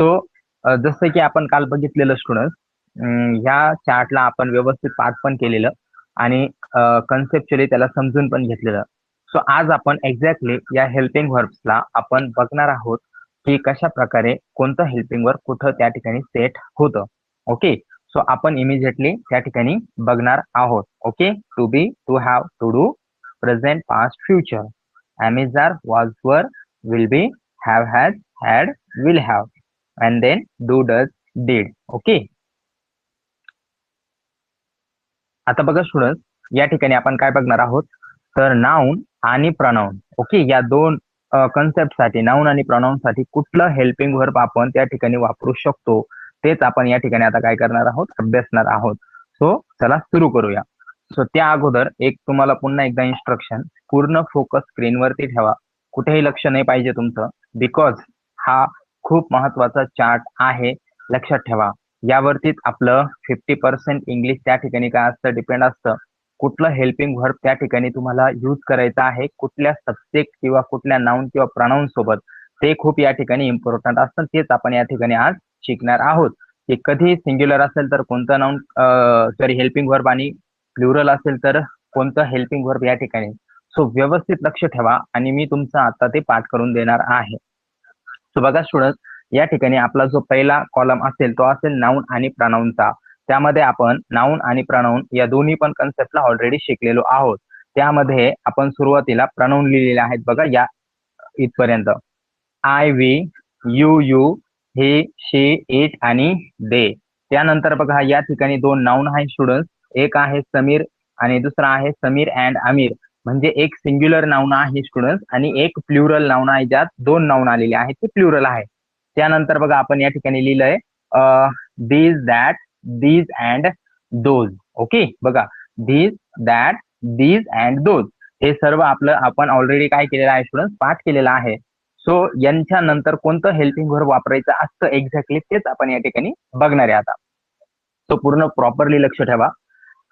So जसं की आपण काल बघितलेलं स्टुडंट, ह्या चार्टला आपण व्यवस्थित पाठ पण केलेलं आणि कन्सेप्च्युअली त्याला समजून पण घेतलेलं. सो आज आपण एक्झॅक्टली या हेल्पिंग व्हर्ब्सला आपण बघणार आहोत की कशा प्रकारे कोणतं हेल्पिंग वर्ब कुठं त्या ठिकाणी सेट होतं. ओके, सो आपण इमिजिएटली त्या ठिकाणी बघणार आहोत. Okay, to be, to have, to do, present, past, future. Am is are, was were, will be, have has, had, will have, and then do, does, did. Okay, आता बघा student, या ठिकाणी आपण काय बघणार आहोत तर नाउन आणि प्रनाउन. ओके, या दोन कन्सेप्ट साठी, नाउन आणि प्रनाउन साठी कुठलं हेल्पिंग वर्ब आपण त्या ठिकाणी वापरू शकतो तेच आपण या ठिकाणी आता काय करणार आहोत, अभ्यासणार आहोत. सो चला सुरू करूया. सो त्या अगोदर एक तुम्हाला पुन्हा एकदा इन्स्ट्रक्शन, पूर्ण फोकस स्क्रीनवरती ठेवा, कुठेही लक्ष नाही पाहिजे तुमचं, बिकॉज हा खूप महत्वाचा चार्ट आहे. लक्षात ठेवा, यावरतीच आपलं 50% इंग्लिश त्या ठिकाणी काय असतं, डिपेंड असतं. कुठलं हेल्पिंग व्हर्ब त्या ठिकाणी तुम्हाला यूज करायचं आहे, कुठल्या सब्जेक्ट किंवा कुठल्या नाउन किंवा प्रनाउन सोबत, ते खूप या ठिकाणी इम्पॉर्टंट असतं. तेच आपण या ठिकाणी आज शिकणार आहोत की कधी सिंग्युलर असेल तर कोणतं नाउन, सॉरी हेल्पिंग व्हर्ब, आणि प्लुरल असेल तर कोणतं हेल्पिंग व्हर्ब या ठिकाणी. सो व्यवस्थित लक्ष ठेवा आणि मी तुमचं आता ते पाठ करून देणार आहे. सो बघा स्टुडंट, या ठिकाणी आपला जो पहिला कॉलम असेल तो असेल नाउन आणि प्रनाउनचा. त्यामध्ये आपण नाउन आणि प्रनाउन या दोन्ही पण कन्सेप्टला ऑलरेडी शिकलेलो आहोत. त्यामध्ये आपण सुरुवातीला प्रनाउन लिहिलेले आहेत बघा या इथपर्यंत. आय, वी, यू, हे, शी, इट आणि दे. त्यानंतर बघा या ठिकाणी दोन नाउन आहेत स्टुडंट, एक आहे समीर आणि दुसरा आहे समीर अँड आमिर. म्हणजे एक सिंग्युलर नाउन आहे स्टुडंट आणि एक प्लुरल नाउन आहे, ज्यात दोन नाउन आलेले आहेत ते प्लुरल आहे. त्यानंतर बघा आपण या ठिकाणी लिहिलंय these, that, these and those. Okay, बघा these, that, these and those, हे सर्व आपलं आपण ऑलरेडी काय केलेलं आहे स्टुडंट, पाठ केलेला आहे. सो यांच्या नंतर कोणतं हेल्पिंग व्हर्ब वापरायचं असतं एक्झॅक्टली तेच आपण या ठिकाणी बघणार आहे आता. सो पूर्ण प्रॉपरली लक्ष ठेवा.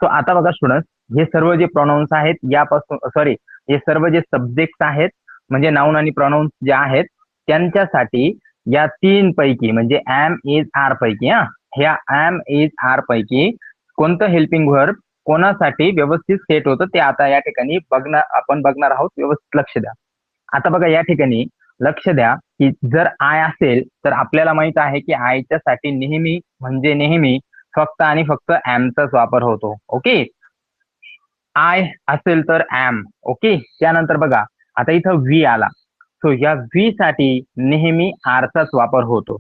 सो आता बघा स्टुडंट, हे सर्व जे प्रोनाउन्स आहेत यापासून, सॉरी, हे सर्व जे सब्जेक्ट आहेत म्हणजे नाउन आणि प्रोनाउन्स जे आहेत त्यांच्यासाठी या तीन पैकी म्हणजे एम, इज, आर पैकी, ह्या एम, इज, आर पैकी कोणतं हेल्पिंग व्हर्ब कोणासाठी व्यवस्थित सेट होतं ते आता या ठिकाणी आपण बघणार आहोत. व्यवस्थित लक्ष द्या. आता बघा या ठिकाणी लक्ष द्या की जर आय असेल तर आपल्याला माहित आहे की आयच्या साठी नेहमी म्हणजे नेहमी फक्त आणि फक्त एमचाच वापर होतो. ओके, आय असेल तर एम. ओके, त्यानंतर बघा आता इथं व्ही आला, सो या व्ही साठी नेहमी आरचाच वापर होतो.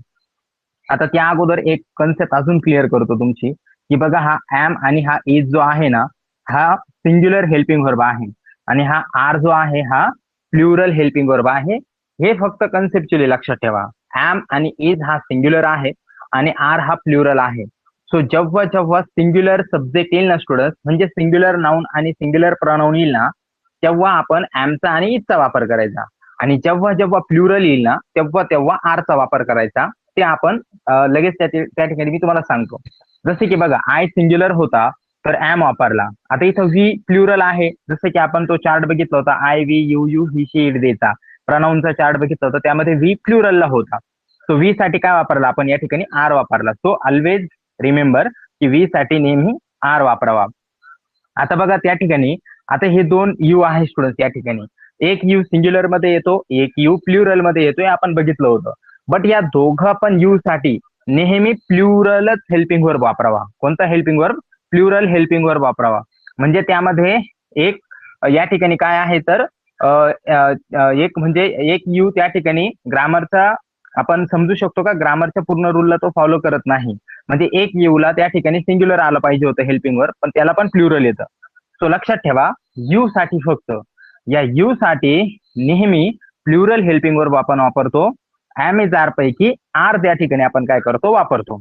आता त्या अगोदर एक कन्सेप्ट अजून क्लिअर करतो तुमची, की बघा हा एम आणि हा इज जो आहे ना, हा सिंग्युलर हेल्पिंग व्हर्ब आहे आणि हा आर जो आहे हा प्लुरल हेल्पिंग व्हर्ब आहे. हे फक्त कन्सेप्च्युअली लक्षात ठेवा. एम आणि इज हा सिंग्युलर आहे आणि आर हा प्लुरल आहे. सो जेव्हा जेव्हा सिंग्युलर सब्जेक्ट येईल ना स्टुडंट, म्हणजे सिंग्युलर नाउन आणि सिंग्युलर प्रोनाउन येईल ना, तेव्हा आपण एमचा आणि इजचा वापर करायचा, आणि जेव्हा जेव्हा प्लुरल येईल ना तेव्हा तेव्हा आरचा वापर करायचा. ते आपण लगेच त्या ठिकाणी मी तुम्हाला सांगतो. जसे की बघा आय सिंग्युलर होता तर एम वापरला. आता इथं व्ही प्लुरल आहे, जसं की आपण तो चार्ट बघितला होता, I, we, you, he, she, it, देचा प्रनाउनचा चार्ट बघितला होता, त्यामध्ये व्ही प्लुरलला होता. सो व्ही साठी काय वापरला आपण या ठिकाणी, आर वापरला. सो ऑलवेज रिमेंबर की व्ही साठी नेहमी आर वापरावा. आता बघा त्या ठिकाणी आता हे दोन यू आहे स्टुडंट, या ठिकाणी एक यू सिंग्युलर मध्ये येतो, एक यू प्लुरल मध्ये येतो, हे आपण बघितलं होतं. बट या दोघं पण यू साठी नेहमी प्लुरलच हेल्पिंग वर्ब वापरावा. कोणता helping verb, plural helping verb वापरावा. म्हणजे त्यामध्ये एक या ठिकाणी काय आहे तर एक म्हणजे एक यू त्या ठिकाणी ग्रामरचा आपण समजू शकतो का, ग्रामरच्या पूर्ण रूलला तो फॉलो करत नाही. म्हणजे एक ला त्या ठिकाणी सिंग्युलर आलं पाहिजे होतं हेल्पिंग वर्ब, पण त्याला पण प्लुरल येतं. सो लक्षात ठेवा, यू साठी फक्त या यू साठी नेहमी प्लुरल हेल्पिंग वर्ब आपण वापरतो. एम, इज, आर पैकी आर त्या ठिकाणी आपण काय करतो, वापरतो.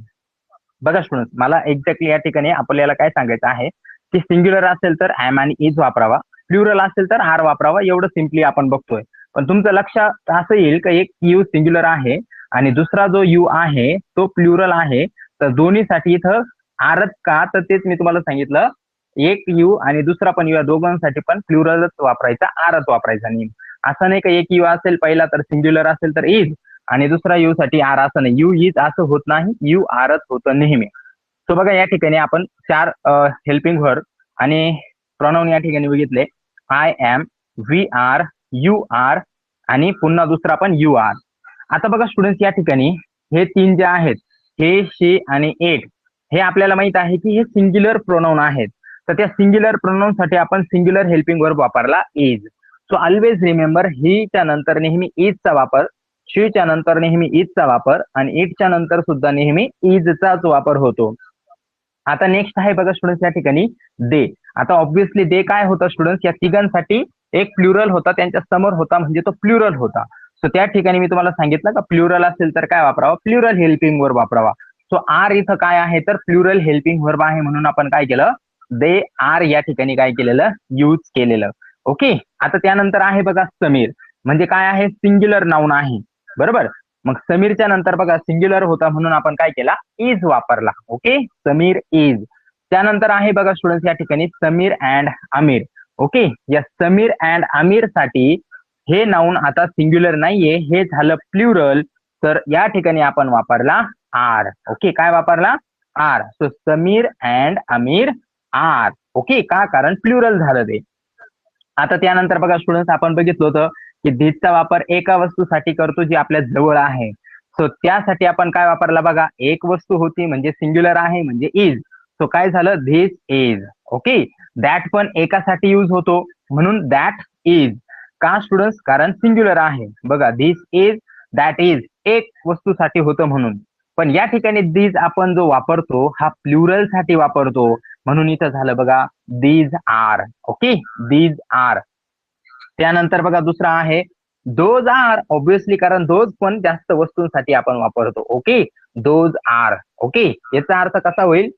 बघा स्टुडंट, मला एक्झॅक्टली या ठिकाणी आपल्याला काय सांगायचं आहे की सिंग्युलर असेल तर एम आणि इज वापरावा, प्लुरल असेल तर आर वापरावा, एवढं सिम्पली आपण बघतोय. पण तुमचं लक्षात असं येईल का एक यू सिंग्युलर आहे आणि दुसरा जो यू आहे तो प्लुरल आहे, तर दोन्हीसाठी इथं आरच का, तर तेच मी तुम्हाला सांगितलं, एक यू आणि दुसरा पण यू या दोघांसाठी पण प्लुरलच वापरायचा, आरच वापरायचा नाही. असं नाही का एक यू असेल पहिला तर सिंग्युलर असेल तर इज आणि दुसरा यू साठी आर असं नाही, यू इज असं होत नाही, यू आरच होतं नेहमी. सो बघा या ठिकाणी आपण 4 हेल्पिंग व्हर्ब आणि प्रोनाउन या ठिकाणी बघितले. I am, we are, you are आणि पुन्हा दुसरा पण यू आर. आता बघा स्टुडंट्स या ठिकाणी हे 3 जे आहेत, हे, शी आणि इट, हे आपल्याला माहित आहे की हे सिंग्युलर प्रोनाउन आहेत. तर त्या सिंग्युलर प्रोनाउन साठी आपण सिंग्युलर हेल्पिंग वर्ब वापरला इज. सो ऑलवेज रिमेंबर, ही च्या नंतर नेहमी इजचा वापर, शी च्या नंतर नेहमी इजचा वापर आणि इटच्या नंतर सुद्धा नेहमी इजचाच वापर होतो. आता नेक्स्ट आहे बघा स्टुडंट्स या ठिकाणी दे. आता ऑब्व्हियसली दे काय होतं स्टुडंट्स, या तिघांसाठी एक प्लुरल होता, त्यांच्या समोर होता म्हणजे तो प्लुरल होता. सो त्या ठिकाणी मी तुम्हाला सांगितलं का प्लुरल असेल तर काय वापरावा, प्लुरल हेल्पिंग वर्ब वापरावा. सो आर इथं काय आहे तर प्लुरल हेल्पिंग वर्ब आहे, म्हणून आपण काय केलं, दे आर या ठिकाणी काय केलेलं, यूज केलेलं. ओके. आता त्यानंतर आहे बघा समीर, म्हणजे काय आहे, सिंग्युलर नाउन आहे, बरोबर. मग समीरच्या नंतर बघा सिंग्युलर होता म्हणून आपण काय केला, इज वापरला. Okay, Sameer is. त्यानंतर आहे बघा स्टुडंट्स या ठिकाणी समीर अँड आमिर. ओके, या समीर अँड आमिर साठी हे नाउन आता सिंग्युलर नाहीये, हे झालं प्लुरल, तर या ठिकाणी आपण वापरला आर. ओके, काय वापरला, are. So Sameer and Aamir are. Okay, का, कारण प्लुरल झालं ते. आता त्यानंतर बघा स्टुडंट्स आपण बघितलं होतं की धीसचा वापर एका वस्तूसाठी करतो जी आपल्या जवळ आहे. सो त्यासाठी आपण काय वापरला बघा, एक वस्तू होती म्हणजे सिंग्युलर आहे म्हणजे इज. सो काय झालं, धिस इज. ओके, दॅट पण एकासाठी यूज होतो म्हणून दॅट इज. का स्टुडंट्स, कारण सिंग्युलर आहे. बघा धिस इज, दॅट इज एक वस्तूसाठी होतं म्हणून. पण या ठिकाणी दीज आपण जो वापरतो हा प्लुरल साठी वापरतो, म्हणून इथं झालं बघा these are. Okay, these are. त्यानंतर बघा दुसरा आहे दोज आर, ऑब्व्हियसली कारण दोज पण जास्त वस्तूंसाठी आपण वापरतो. Okay, those R. ओके, याचा अर्थ कसा होईल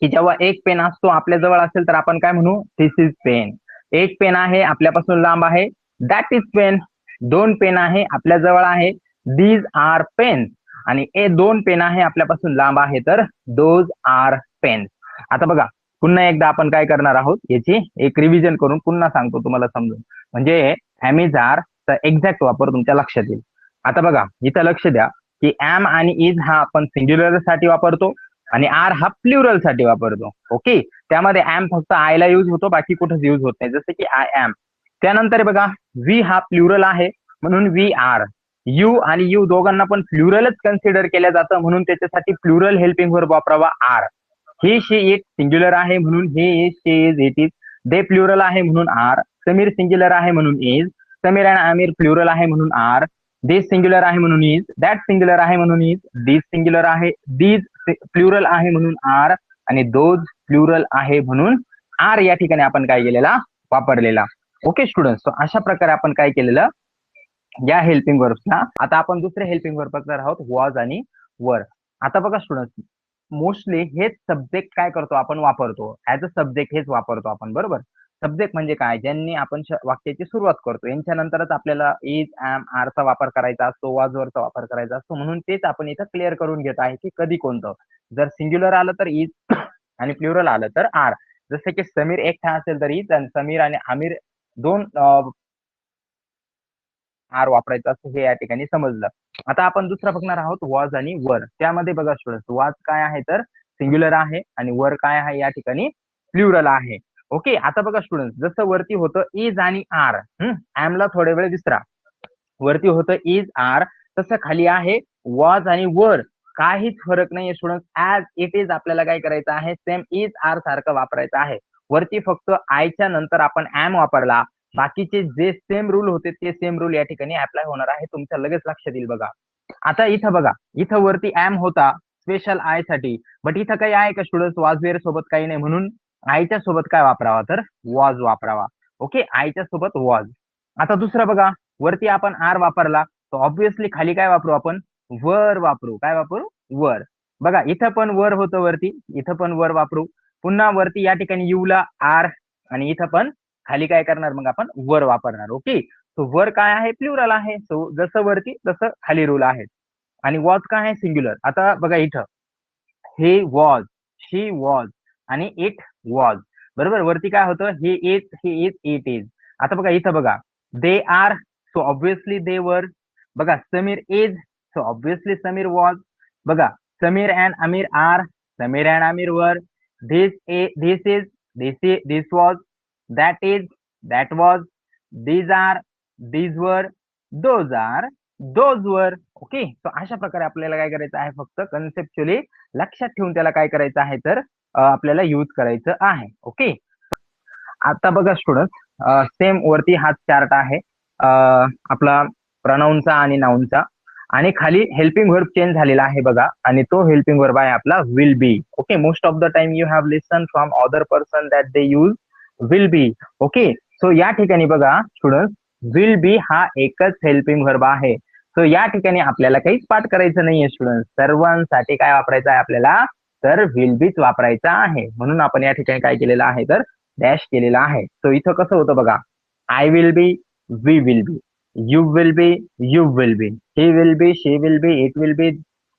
की जेव्हा एक पेन असतो आपल्या जवळ असेल तर आपण काय म्हणू, दिस इज पेन. एक पेन आहे आपल्यापासून लांब आहे, दॅट इज पेन. दोन पेन आहे आपल्या जवळ आहे, दीज आर पेन्स. आणि दोन पेन आहे आपल्यापासून लांब आहे तर दोज आर पेन्स. आता बघा पुन्हा एकदा आपण काय करणार आहोत, याची एक रिव्हिजन करून पुन्हा सांगतो तुम्हाला समजून. म्हणजे एम इज आर चा एक्झॅक्ट वापर तुमच्या लक्षात येईल. आता बघा इथं लक्ष द्या की एम आणि इज हा आपण सिंग्युलर साठी वापरतो आणि आर हा प्लुरल साठी वापरतो. ओके, त्यामध्ये एम फक्त आय ला यूज होतो, बाकी कुठेच यूज होत नाही, जसं की आय एम. त्यानंतर बघा वी हा प्लुरल आहे म्हणून वी आर. यू आणि यू दोघांना पण प्लुरलच कन्सिडर केलं जातं म्हणून त्याच्यासाठी प्लुरल हेल्पिंग वर्ब वापरावा are. He, she, it singular आहे म्हणून हे is, she is, it is. They plural आहे म्हणून आर. समीर सिंग्युलर आहे म्हणून इज. समीर आणि आमिर प्लुरल आहे म्हणून आर. दिस सिंग्युलर आहे म्हणून इज. दॅट सिंग्युलर आहे म्हणून इज. दिस सिंग्युलर आहे, दीज प्लुरल आहे म्हणून आर. आणि दोज प्लुरल आहे म्हणून आर या ठिकाणी आपण काय केलेला, वापरलेला. ओके स्टुडंट्स, अशा प्रकारे आपण काय केलेलं या हेल्पिंग वर्ब्सना. आता आपण दुसरे हेल्पिंग वर्ब बघणार आहोत, वॉज आणि वर. आता बघा स्टुडंट्स, मोस्टली हेच सब्जेक्ट काय करतो आपण वापरतो, ऍज अ सब्जेक्ट हेच वापरतो आपण, बरोबर. सब्जेक्ट म्हणजे काय, ज्यांनी आपण वाक्याची सुरुवात करतो, यांच्या नंतरच आपल्याला इज, एम, आर चा वापर करायचा असतो, वॉज वरचा वापर करायचा असतो, म्हणून तेच आपण इथं क्लिअर करून घेत आहे की कधी कोणतं. जर सिंग्युलर आलं तर इज आणि प्लुरल आलं तर आर. जसं की समीर एकटा असेल तर इज आणि समीर आणि आमिर दोन आर वापरायचं असं हे या ठिकाणी समजलं. आता आपण दुसरा बघणार आहोत वॉज आणि वर. त्यामध्ये बघा स्टुडंट्स, वॉज काय आहे तर सिंग्युलर आहे आणि वर काय आहे या ठिकाणी प्लुरल आहे. ओके, आता बघा स्टुडंट्स, जसं वरती होतं इज आणि आर, ला थोडे वेळ विसरा, वरती होतं इज आर, तसं खाली आहे वॉज आणि वर. काहीच फरक नाहीये स्टुडंट्स, ऍज इट इज आपल्याला काय करायचं आहे, सेम इज आर सारखं वापरायचं आहे. वरती फक्त आयच्या नंतर आपण एम वापरला, बाकीचे जे सेम रूल होते ते सेम रूल या ठिकाणी अप्लाय होणार आहे, तुमच्या लगेच लक्षात येईल. बघा आता इथं बघा, इथं वरती एम होता स्पेशल आय साठी, बट इथं काही आहे का स्टुडंट्स, वॉज वेअर सोबत काही नाही, म्हणून आयच्या सोबत काय वापरावा तर वॉज वापरावा. ओके, आयच्या सोबत वॉज. आता दुसरं बघा, वरती आपण आर वापरला तर ऑब्व्हियसली खाली काय वापरू आपण, वर वापरू. काय वापरू, वर. बघा इथं पण वर होतं वरती, इथं पण वर वापरू. पुन्हा वरती या ठिकाणी यू ला आर आणि इथं पण खाली काय करणार मग आपण, वर वापरणार. ओके, सो वर काय आहे, प्लुरल आहे. सो जसं वरती तसं खाली रूल आहेत. आणि वॉज काय आहे, सिंग्युलर. आता बघा इथं हे वॉज, शी वॉज आणि इट वॉज, बरोबर. वरती काय होतं, हे is, he is, it is. आता बघा इथं बघा they are, so obviously they were. बघा Sameer is, so obviously Sameer was. बघा Sameer and Aamir are, Sameer and Aamir were. This is, this was. That is, that was. these are, these were. those are, those were. Okay, so अशा प्रकारे आपल्याला काय करायचं आहे, फक्त conceptually लक्षात ठेवून त्याला काय करायचं आहे तर आपल्याला यूज करायचं आहे. ओके, आता बघा स्टुडंट, सेम वरती हा चार्ट आहे आपला प्रनाऊनचा आणि नाऊनचा, आणि खाली हेल्पिंग वर्ब चेंज झालेला आहे बघा, आणि तो हेल्पिंग वर्ब आहे आपला will be. Okay, most of the time you have listen from other person that they use will be. Okay, so या ठिकाणी बघा स्टुडंट, विल बी हा एकच हेल्पिंग वर्ब आहे. सो या ठिकाणी आपल्याला काहीच पाठ करायचं नाहीये स्टुडंट, सर्वांसाठी काय वापरायचं आहे आपल्याला तर विल बीच वापरायचा आहे. म्हणून आपण या ठिकाणी काय केलेलं आहे तर डॅश केलेला आहे. सो इथं कसं होतं बघा, I will be, we will be, you will be, you will be, he will be, she will be, it will be,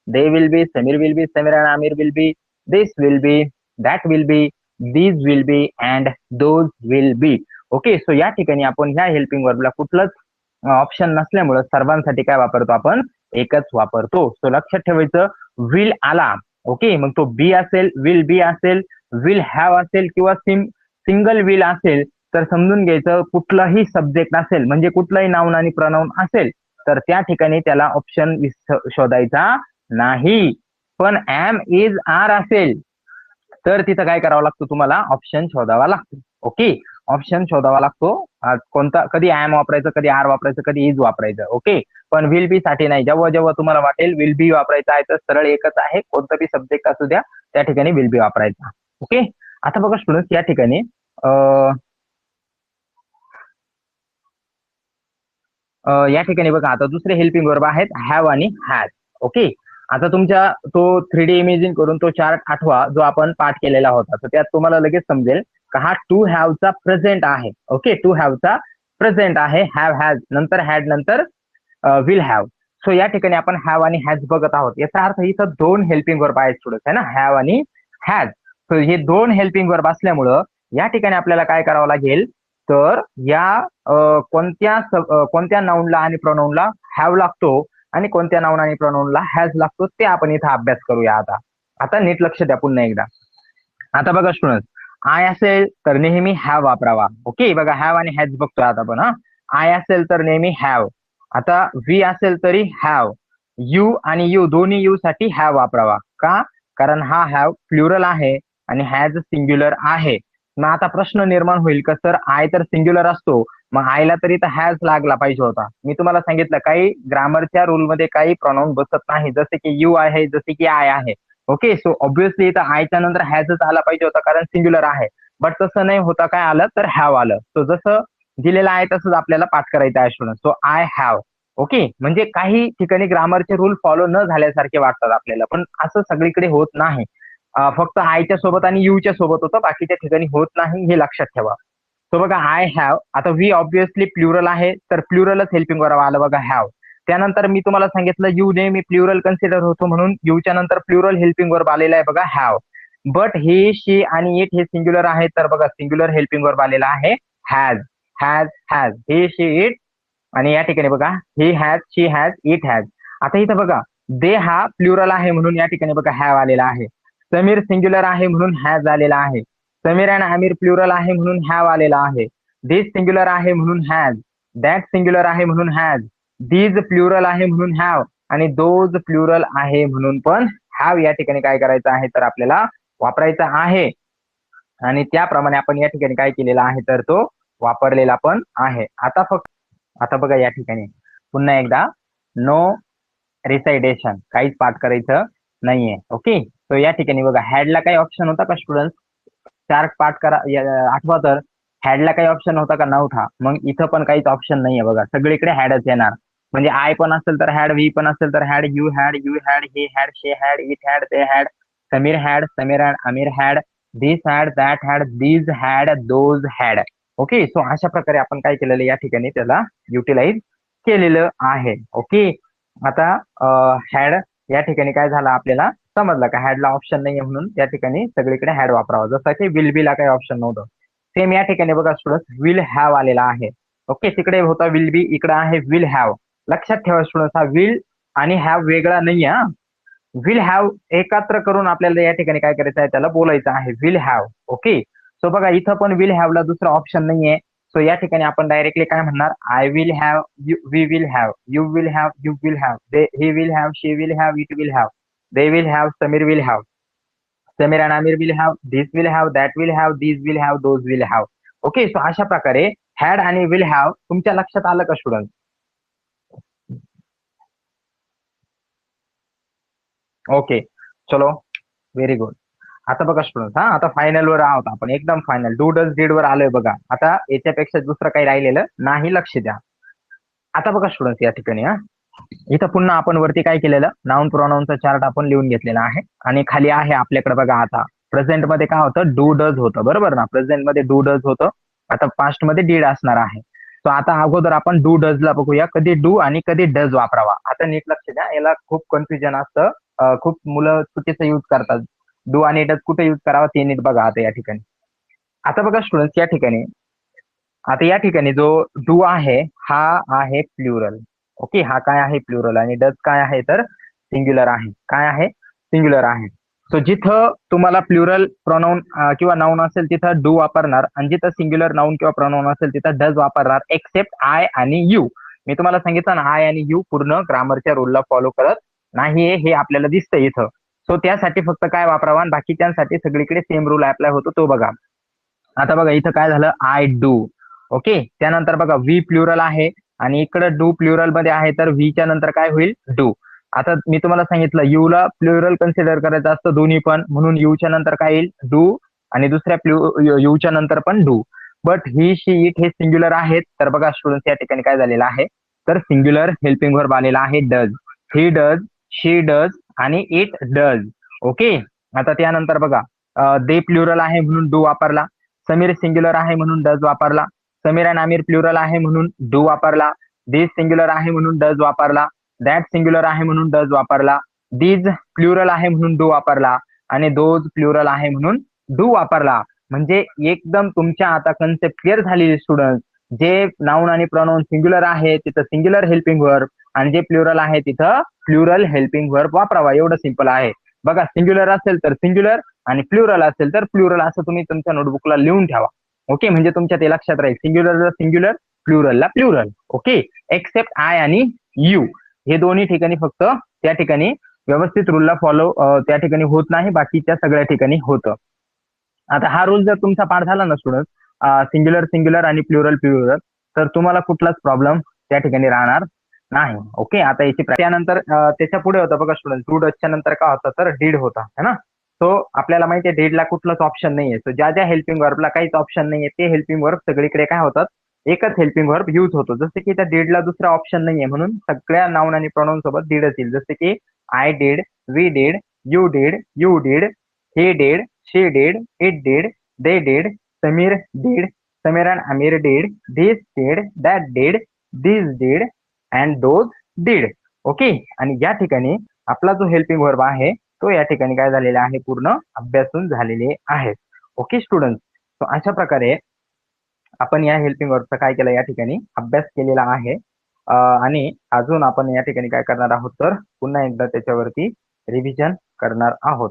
they will be, Sameer will be, Sameer and Aamir will be, this will be, that will be, these will be and those will be. Okay, so या ठिकाणी आपण ह्या helping वर्बला कुठलंच option नसल्यामुळे सर्वांसाठी काय वापरतो आपण एकच वापरतो. सो लक्षात ठेवायचं, विल आला. ओके, मग तो बी असेल, विल बी असेल, विल हॅव असेल किंवा सिंगल विल असेल, तर समजून घ्यायचं कुठलाही सब्जेक्ट असेल म्हणजे कुठलाही नाऊन आणि प्रनाऊन असेल तर त्या ठिकाणी त्याला ऑप्शन शोधायचा नाही. पण एम इज आर असेल तर तिथं काय करावं लागतं तुम्हाला ऑप्शन शोधावा लागतो. ओके, ऑप्शन शोधावा लागतो. कोणता, कधी एम वापरायचं, कधी आर वापरायचं, कधी इज वापरायचं. ओके, पण विल बी साठी नाही. जेव्हा जेव्हा तुम्हाला वाटेल विल बी वापरायचं आहे तर सरळ एकच आहे, कोणता बी सब्जेक्ट असू द्या त्या ठिकाणी विल बी वापरायचा. ओके, आता बघा स्टुडंट या ठिकाणी या ठिकाणी बघा आता दुसरे हेल्पिंग वर्ब आहेत हॅव आणि हॅज. ओके, आता तुमच्या तो 3D इमेजिंग करून तो चार्ट आठवा जो आपण पाठ केलेला होता, तर त्यात तुम्हाला लगेच समजेल का हा टू हॅवचा प्रेझेंट आहे. ओके, टू हॅवचा प्रेझेंट आहे, हॅव हॅज नंतर हॅड नंतर विल हॅव. सो या ठिकाणी आपण हॅव आणि हॅज बघत आहोत. याचा अर्थ इथं दोन हेल्पिंग वर्ब आहेत स्टुडंट, है ना, हॅव आणि हॅज. सो हे दोन हेल्पिंग वर्ब असल्यामुळं या ठिकाणी आपल्याला काय करावं लागेल तर या कोणत्या नाऊनला आणि प्रोनाऊनला हॅव लागतो आणि कोणत्या नाऊन आणि प्रोनाऊनला हॅज लागतो ते आपण इथं अभ्यास करूया. आता आता नीट लक्ष द्या पुन्हा एकदा. आता बघा स्टुडंट, आय असेल तर नेहमी हॅव वापरावा. ओके, बघा हॅव आणि हॅज बघतोय आता आपण. आय असेल तर नेहमी हॅव. आता वी असेल तरी हॅव. यू आणि यू दोन्ही यू साठी हॅव वापरावा. का, कारण हा हॅव प्लुरल आहे आणि हॅज सिंग्युलर आहे. मग आता प्रश्न निर्माण होईल का सर आय तर सिंग्युलर असतो मग आयला तरी तर हॅज लागला पाहिजे होता. मी तुम्हाला सांगितलं काही ग्रामरच्या रूलमध्ये काही प्रोनाऊन बसत नाही, जसे की यू आहे, जसे की आय आहे. ओके, सो ऑब्विसली इथं आयच्या नंतर हॅजच आला पाहिजे होता कारण सिंग्युलर आहे. बट तसं नाही होता, काय आलं तर हॅव आलं. सो जसं दिलेलं आहे तसंच आपल्याला पाठ करायचं आहे student. So I have. Okay, म्हणजे काही ठिकाणी ग्रामरचे रूल फॉलो न झाल्यासारखे वाटतात आपल्याला, पण असं सगळीकडे होत नाही. फक्त आयच्या सोबत आणि यूच्या सोबत होतं, बाकीच्या ठिकाणी होत नाही, हे लक्षात ठेवा. सो बघा आय हॅव, आता वी ऑब्विसली प्लुरल आहे तर प्लुरलच हेल्पिंग वर्ब आलं बघा हॅव. त्यानंतर मी तुम्हाला सांगितलं यू नेहमी प्लुरल कन्सिडर होतो म्हणून यूच्या नंतर प्लुरल हेल्पिंग वर्ब आलेला आहे बघा हॅव. बट ही, शी आणि इट हे सिंग्युलर आहे तर बघा सिंग्युलर हेल्पिंग वर्ब आलेला आहे has. Has has, he, she, it. आणि या ठिकाणी बघा he has, she has, it has. आता इथं बघा दे हा प्लुरल आहे म्हणून या ठिकाणी बघा हॅव आलेला आहे. समीर सिंग्युलर आहे म्हणून हॅज आलेला आहे. समीर अँड आमिर प्लुरल आहे म्हणून हॅव आलेला आहे. दिस सिंग्युलर आहे म्हणून हॅज. दॅट सिंग्युलर आहे म्हणून हॅज. दीज प्लुरल आहे म्हणून हॅव आणि दोज प्लुरल आहे म्हणून पण हॅव या ठिकाणी काय करायचं आहे तर आपल्याला वापरायचा आहे. आणि त्याप्रमाणे आपण या ठिकाणी काय केलेला आहे तर तो वापरलेला पण आहे. आता बघा या ठिकाणी पुन्हा एकदा नो रिसाइडेशन, काहीच पाठ करायचं नाहीये. ओके, तो या ठिकाणी बघा हॅडला काही ऑप्शन होता का स्टुडंट, चार्ट पाठ करा आठवा तर हॅडला काही ऑप्शन होता का नव्हता. मग इथं पण काहीच ऑप्शन नाहीये बघा, सगळीकडे हॅडच येणार. म्हणजे आय पण असेल तर हॅड, वी पण असेल तर had, you had, he had, she had, it had, ते had, Sameer had, Aamir had, this had, that had, these had, those had. Okay, so अशा प्रकारे आपण काय केलेलं या ठिकाणी त्याला युटिलाइज केलेलं आहे. ओके, आता हॅड या ठिकाणी काय झालं आपल्याला समजलं का हॅडला ऑप्शन नाहीये म्हणून या ठिकाणी सगळीकडे हॅड वापरावा, जसं की विल बीला काही ऑप्शन नव्हतं. सेम या ठिकाणी बघा स्टुडंट विल हॅव आलेला आहे. ओके, तिकडे होता विल बी, इकडे आहे विल हॅव. लक्षात ठेवा स्टुडंट, हा विल आणि हॅव वेगळा नाही आहे. विल हॅव एकत्र करून आपल्याला या ठिकाणी काय करायचं आहे, त्याला बोलायचं आहे विल हॅव. ओके, सो बघा इथं पण विल हॅवला दुसरा ऑप्शन नाहीये. सो या ठिकाणी आपण डायरेक्टली काय म्हणणार, I will have, we will have, you will have, you will have, he will have, she will have, it will have, they will have, Sameer will have, Sameer and Aamir will have, this will have, that will have, these will have, those will have. Okay, so अशा प्रकारे had आणि will have तुमच्या लक्षात आलं का student? Okay, चलो, very good. आता बघा स्टुडंट, हा आता फायनल वर आहोत आपण, एकदम फायनल डू डज डीड वर आलोय बघा. आता याच्यापेक्षा दुसरं काही राहिलेलं नाही, लक्ष द्या. आता बघा स्टुडंट या ठिकाणी, हा इथं पुन्हा आपण वरती काय केलेलं, नाउन प्रोनाउनचा चार्ट आपण लिहून घेतलेला आहे आणि खाली आहे आपल्याकडे बघा. आता प्रेझेंट मध्ये काय होतं, डू डज होतं, बरोबर ना? प्रेझेंट मध्ये डू डज होतं, आता पास्ट मध्ये डीड असणार आहे. तो आता अगोदर आपण डू डज ला बघूया, कधी डू आणि कधी डज वापरावा. आता नीट लक्ष द्या, याला खूप कन्फ्युजन असतं, खूप मुलं चुकीचं युज करतात. डू आणि डज कुठे युज करावा ते नीट बघा आता या ठिकाणी. आता बघा स्टुडंट या ठिकाणी, आता या ठिकाणी जो डू आहे हा आहे प्लुरल. ओके, हा काय आहे, प्लुरल. आणि डज काय आहे तर सिंग्युलर आहे. काय आहे, सिंग्युलर आहे. सो जिथं तुम्हाला प्लुरल प्रोनाऊन किंवा नाऊन असेल तिथं डू वापरणार, आणि जिथं सिंग्युलर नाऊन किंवा प्रोनाऊन असेल तिथं डज वापरणार, एक्सेप्ट आय आणि यू. मी तुम्हाला सांगितलं ना, आय आणि यू पूर्ण ग्रामरच्या रूलला फॉलो करत नाहीये, हे आपल्याला दिसतं इथं. सो त्यासाठी फक्त काय वापरावा, आणि बाकीच्यांसाठी सगळीकडे सेम रूल अप्लाय होतो, तो बघा. आता बघा इथं काय झालं, आय डू. ओके, त्यानंतर बघा वी प्लुरल आहे आणि इकडं डू प्लुरल मध्ये आहे, तर च्या नंतर काय होईल, डू. आता मी तुम्हाला सांगितलं यू ला प्लुरल कन्सिडर करायचं असतं दोन्ही पण, म्हणून च्या नंतर काय येईल, डू, आणि दुसऱ्या च्या नंतर पण do. But he, she, it हे सिंग्युलर आहेत, तर बघा स्टुडंट या ठिकाणी काय झालेलं आहे, तर सिंग्युलर हेल्पिंग वर्ब आलेला आहे does. He does, she does आणि इट डज. ओके, आता त्यानंतर बघा दे प्लुरल आहे म्हणून डू वापरला, समीर सिंग्युलर आहे म्हणून डज वापरला, समीर आणि आमिर प्लुरल आहे म्हणून डू वापरला, दिस सिंग्युलर आहे म्हणून डज वापरला, दॅट सिंग्युलर आहे म्हणून डज वापरला, दीज प्लुरल आहे म्हणून डू वापरला, आणि दोज प्लुरल आहे म्हणून डू वापरला. म्हणजे एकदम तुमच्या आता कन्सेप्ट क्लिअर झालेली स्टुडंट. जे नाऊन आणि प्रोनाऊन सिंग्युलर आहे तिथं सिंग्युलर हेल्पिंग वर्ब, आणि जे प्लुरल आहे तिथं प्लुरल हेल्पिंग वर्ब वापरावा, एवढं सिंपल आहे. बघा सिंग्युलर असेल तर सिंग्युलर, आणि प्लुरल असेल तर प्लुरल, असं तुम्ही तुमच्या नोटबुकला लिहून ठेवा. ओके, म्हणजे तुमच्या ते लक्षात राहील, सिंग्युलरला सिंग्युलर, प्लुरलला प्लुरल. ओके, एक्सेप्ट आय आणि यू हे दोन्ही ठिकाणी फक्त त्या ठिकाणी व्यवस्थित रूलला फॉलो त्या ठिकाणी होत नाही, बाकीच्या सगळ्या ठिकाणी होतं. आता हा रूल जर तुमचा पाठ झाला ना स्टुडंट, सिंग्युलर सिंग्युलर आणि प्लुरल प्लुरल, तर तुम्हाला कुठलाच प्रॉब्लेम त्या ठिकाणी राहणार नाही. ओके, आता याची त्यानंतर त्याच्या पुढे होतं बघा स्टुडंट, टू डजच्या नंतर काय होतं तर डीड होता, है ना? सो आपल्याला माहिती आहे डीडला कुठलाच ऑप्शन नाहीये. सो ज्या ज्या हेल्पिंग वर्बला काहीच ऑप्शन नाहीये, ते हेल्पिंग वर्ब सगळीकडे काय होतात, एकच हेल्पिंग वर्ब युज होतो. जसं की त्या डीडला दुसरा ऑप्शन नाहीये, म्हणून सगळ्या नाऊन आणि प्रोनाऊन सोबत डीडच येईल. जसे की I did, we did, you did, he did, she did, it did, they did, Samir did, Samir and Amir did, this did, that did, these did, and those did. Okay, आणि या ठिकाणी आपला जो helping verb आहे तो या ठिकाणी काय झालेला आहे, पूर्ण अभ्यासून झालेले आहेत. ओके स्टुडंट, तो अशा प्रकारे आपण या हेल्पिंग वर्बचा काय केलं, या ठिकाणी अभ्यास केलेला आहे. आणि अजून आपण या ठिकाणी काय करणार आहोत तर पुन्हा एकदा त्याच्यावरती रिव्हिजन करणार आहोत.